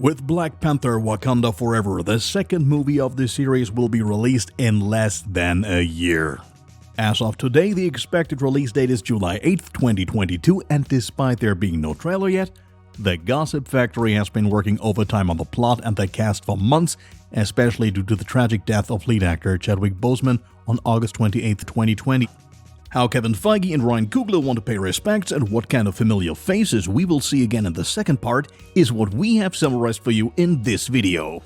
With Black Panther: Wakanda Forever, the second movie of the series will be released in less than a year. As of today, the expected release date is July 8th, 2022, and despite there being no trailer yet, the Gossip Factory has been working overtime on the plot and the cast for months, especially due to the tragic death of lead actor Chadwick Boseman on August 28, 2020. How Kevin Feige and Coogler want to pay respects and what kind of familiar faces we will see again in the second part is what we have summarized for you in this video.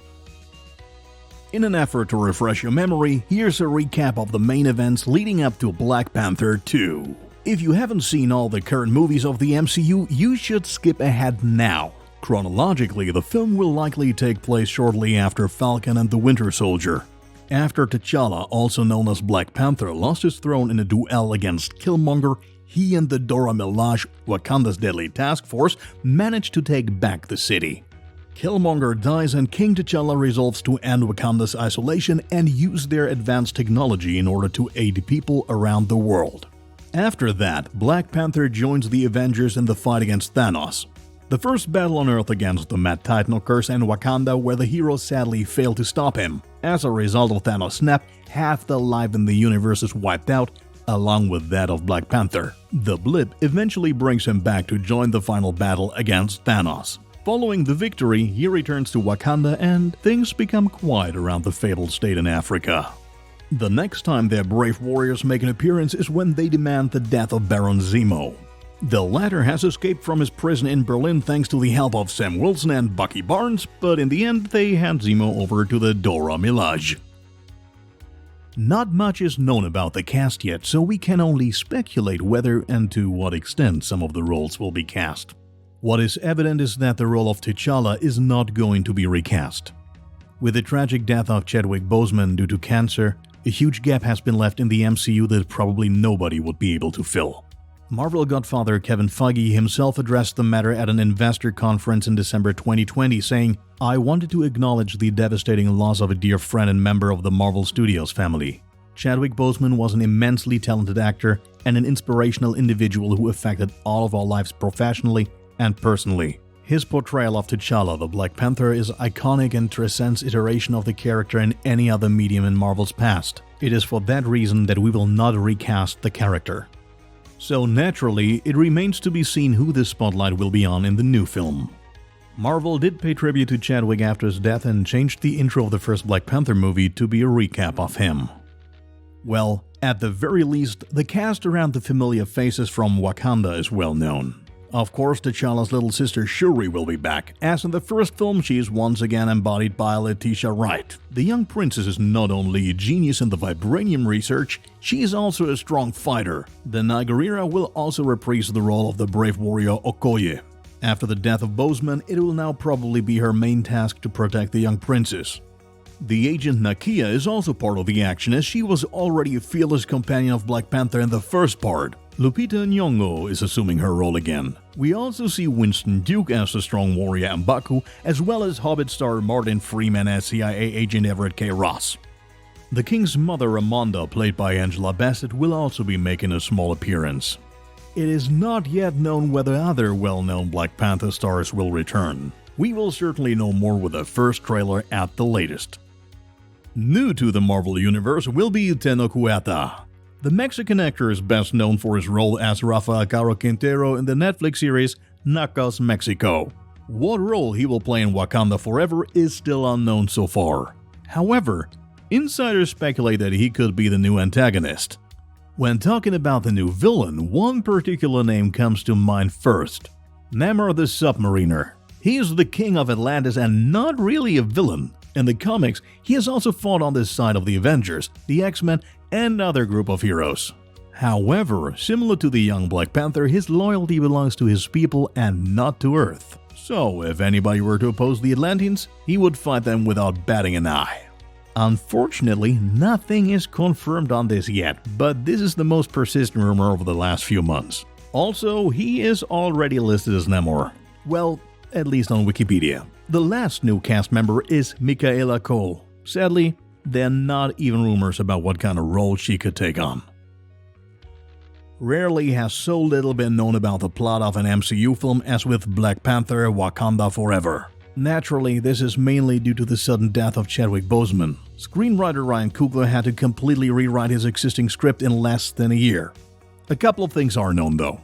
In an effort to refresh your memory, here's a recap of the main events leading up to Black Panther 2. If you haven't seen all the current movies of the MCU, you should skip ahead now. Chronologically, the film will likely take place shortly after Falcon and the Winter Soldier. After T'Challa, also known as Black Panther, lost his throne in a duel against Killmonger, he and the Dora Milaje, Wakanda's deadly task force, managed to take back the city. Killmonger dies and King T'Challa resolves to end Wakanda's isolation and use their advanced technology in order to aid people around the world. After that, Black Panther joins the Avengers in the fight against Thanos. The first battle on Earth against the Mad Titan occurs in Wakanda, where the heroes sadly fail to stop him. As a result of Thanos' snap, half the life in the universe is wiped out, along with that of Black Panther. The blip eventually brings him back to join the final battle against Thanos. Following the victory, he returns to Wakanda and things become quiet around the fabled state in Africa. The next time their brave warriors make an appearance is when they demand the death of Baron Zemo. The latter has escaped from his prison in Berlin thanks to the help of Sam Wilson and Bucky Barnes, but in the end they hand Zemo over to the Dora Milaje. Not much is known about the cast yet, so we can only speculate whether and to what extent some of the roles will be cast. What is evident is that the role of T'Challa is not going to be recast. With the tragic death of Chadwick Boseman due to cancer, a huge gap has been left in the MCU that probably nobody would be able to fill. Marvel godfather Kevin Feige himself addressed the matter at an investor conference in December 2020, saying, "I wanted to acknowledge the devastating loss of a dear friend and member of the Marvel Studios family. Chadwick Boseman was an immensely talented actor and an inspirational individual who affected all of our lives professionally and personally. His portrayal of T'Challa, the Black Panther, is iconic and transcends iteration of the character in any other medium in Marvel's past. It is for that reason that we will not recast the character." So naturally, it remains to be seen who the spotlight will be on in the new film. Marvel did pay tribute to Chadwick after his death and changed the intro of the first Black Panther movie to be a recap of him. Well, at the very least, the cast around the familiar faces from Wakanda is well known. Of course, T'Challa's little sister Shuri will be back, as in the first film she is once again embodied by Letitia Wright. The young princess is not only a genius in the vibranium research, she is also a strong fighter. The Nigerira will also reprise the role of the brave warrior Okoye. After the death of Boseman, it will now probably be her main task to protect the young princess. The agent Nakia is also part of the action, as she was already a fearless companion of Black Panther in the first part. Lupita Nyong'o is assuming her role again. We also see Winston Duke as the strong warrior M'Baku, as well as Hobbit star Martin Freeman as CIA agent Everett K. Ross. The King's mother Ramonda, played by Angela Bassett, will also be making a small appearance. It is not yet known whether other well-known Black Panther stars will return. We will certainly know more with the first trailer at the latest. New to the Marvel Universe will be Tenoch Huerta. The Mexican actor is best known for his role as Rafael Caro Quintero in the Netflix series Narcos Mexico. What role he will play in Wakanda Forever is still unknown so far. However, insiders speculate that he could be the new antagonist. When talking about the new villain, one particular name comes to mind first: Namor the Submariner. He is the king of Atlantis and not really a villain. In the comics, he has also fought on the side of the Avengers, the X-Men, and other group of heroes. However, similar to the young Black Panther, his loyalty belongs to his people and not to Earth. So, if anybody were to oppose the Atlanteans, he would fight them without batting an eye. Unfortunately, nothing is confirmed on this yet, but this is the most persistent rumor over the last few months. Also, he is already listed as Namor. Well, at least on Wikipedia. The last new cast member is Michaela Cole. Sadly, there are not even rumors about what kind of role she could take on. Rarely has so little been known about the plot of an MCU film as with Black Panther: Wakanda Forever. Naturally, this is mainly due to the sudden death of Chadwick Boseman. Screenwriter Ryan Coogler had to completely rewrite his existing script in less than a year. A couple of things are known though.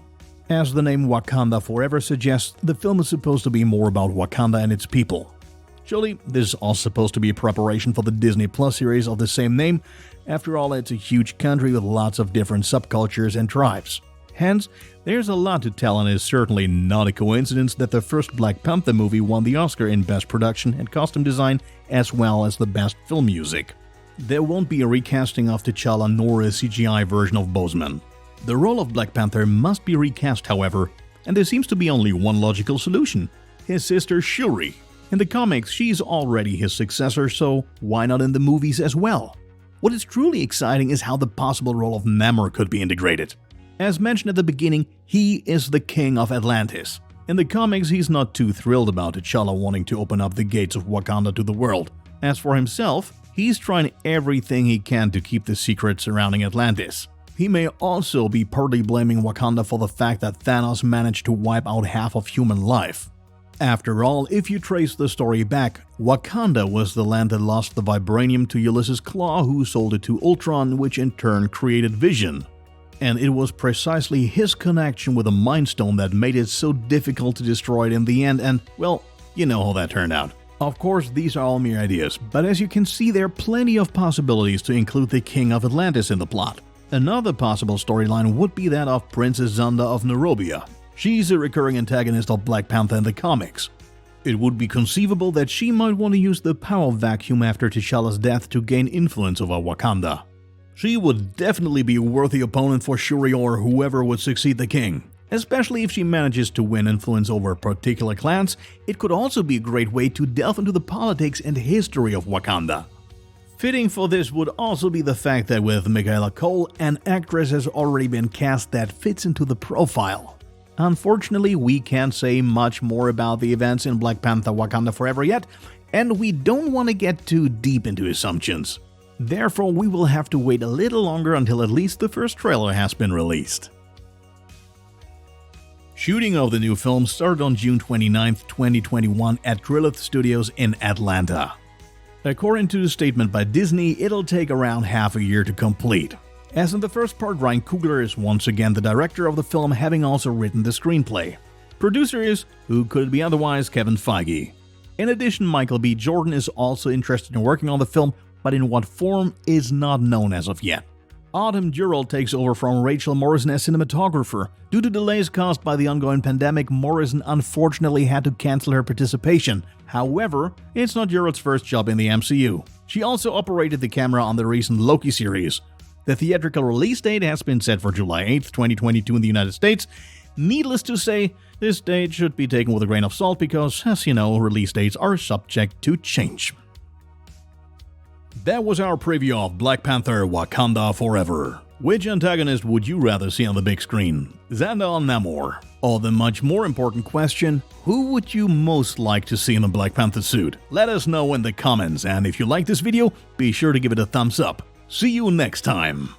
As the name Wakanda Forever suggests, the film is supposed to be more about Wakanda and its people. Surely, this is also supposed to be a preparation for the Disney Plus series of the same name. After all, it's a huge country with lots of different subcultures and tribes. Hence, there's a lot to tell, and it's certainly not a coincidence that the first Black Panther movie won the Oscar in Best Production and Costume Design as well as the Best Film Music. There won't be a recasting of T'Challa nor a CGI version of Boseman. The role of Black Panther must be recast, however, and there seems to be only one logical solution: his sister Shuri. In the comics, she's already his successor, so why not in the movies as well? What is truly exciting is how the possible role of Namor could be integrated. As mentioned at the beginning, he is the king of Atlantis. In the comics, he's not too thrilled about T'Challa wanting to open up the gates of Wakanda to the world. As for himself, he's trying everything he can to keep the secret surrounding Atlantis. He may also be partly blaming Wakanda for the fact that Thanos managed to wipe out half of human life. After all, if you trace the story back, Wakanda was the land that lost the vibranium to Ulysses Klaue, who sold it to Ultron, which in turn created Vision. And it was precisely his connection with the Mind Stone that made it so difficult to destroy it in the end, and, well, you know how that turned out. Of course, these are all mere ideas, but as you can see, there are plenty of possibilities to include the King of Atlantis in the plot. Another possible storyline would be that of Princess Xanda of Narobia. She's a recurring antagonist of Black Panther in the comics. It would be conceivable that she might want to use the power vacuum after T'Challa's death to gain influence over Wakanda. She would definitely be a worthy opponent for Shuri or whoever would succeed the king. Especially if she manages to win influence over particular clans, it could also be a great way to delve into the politics and history of Wakanda. Fitting for this would also be the fact that with Michaela Cole, an actress has already been cast that fits into the profile. Unfortunately, we can't say much more about the events in Black Panther Wakanda Forever yet, and we don't want to get too deep into assumptions. Therefore, we will have to wait a little longer until at least the first trailer has been released. Shooting of the new film started on June 29, 2021 at Grillith Studios in Atlanta. According to the statement by Disney, it'll take around half a year to complete. As in the first part, Ryan Coogler is once again the director of the film, having also written the screenplay. Producer is, who could it be otherwise, Kevin Feige. In addition, Michael B. Jordan is also interested in working on the film, but in what form is not known as of yet. Autumn Durrell takes over from Rachel Morrison as cinematographer. Due to delays caused by the ongoing pandemic, Morrison unfortunately had to cancel her participation. However, it's not Durrell's first job in the MCU. She also operated the camera on the recent Loki series. The theatrical release date has been set for July 8, 2022 in the United States. Needless to say, this date should be taken with a grain of salt because, as you know, release dates are subject to change. That was our preview of Black Panther Wakanda Forever. Which antagonist would you rather see on the big screen, Xanda or Namor? Or the much more important question, who would you most like to see in the Black Panther suit? Let us know in the comments, and if you like this video, be sure to give it a thumbs up. See you next time.